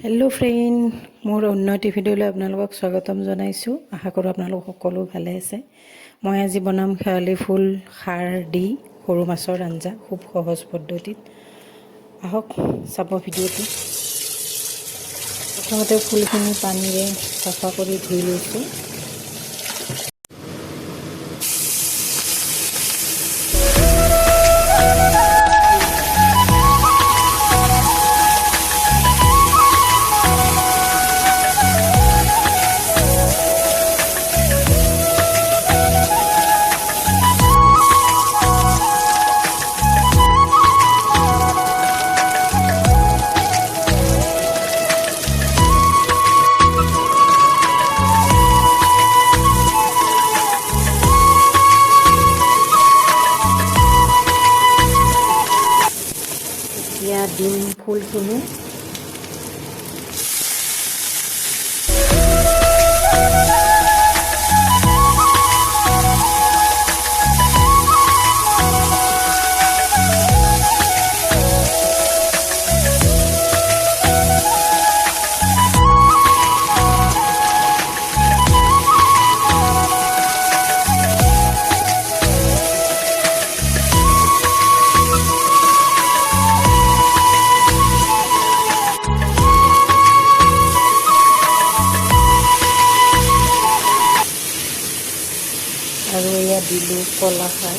Hello' friend, মোৰ উন্নতি ভিডিঅ'লৈ আপোনালোকক স্বাগতম জনাইছোঁ। আশা কৰোঁ আপোনালোক সকলো ভালে আছে। মই আজি বনাম শেৱালি ফুল খাৰ দি সৰু মাছৰ আঞ্জা, খুব সহজ পদ্ধতিত। আহক চাব ভিডিঅ'টো। প্ৰথমতে ফুলখিনি পানীৰে চাফা কৰি ধুই লৈছোঁ। এতিয়া ডিম ফুলখিনি আৰু এয়া দিলোঁ কলা খাৰ।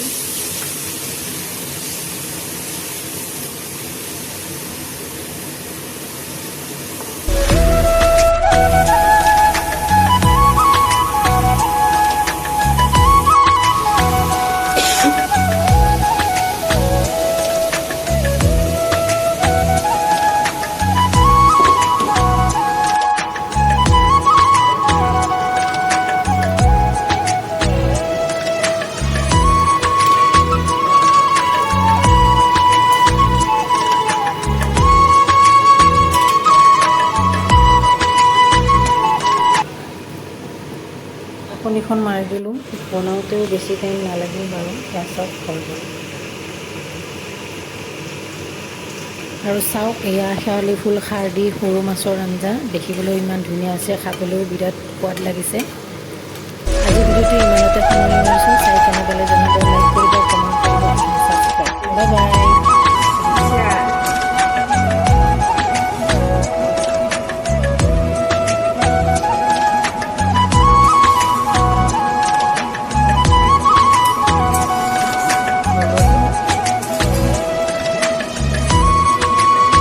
ঢাকনিখন মাৰি দিলোঁ। বনাওঁতেও বেছি টাইম নালাগিল বাৰু, গেছত হৈ গ'ল। আৰু চাওক, এয়া শেৱালি ফুল খাৰ দি সৰু মাছৰ আঞ্জা। দেখিবলৈ ইমান ধুনীয়া আছে, খাবলৈও বিৰাট সোৱাদ লাগিছে। আজি ভিডিঅ'টো ইমানতে সামৰণি মাৰিছোঁ। চাই কেনে পালে জনাব, লাইক কৰিব, কমেণ্ট কৰিব, ছাবস্ক্ৰাইব। Bye bye.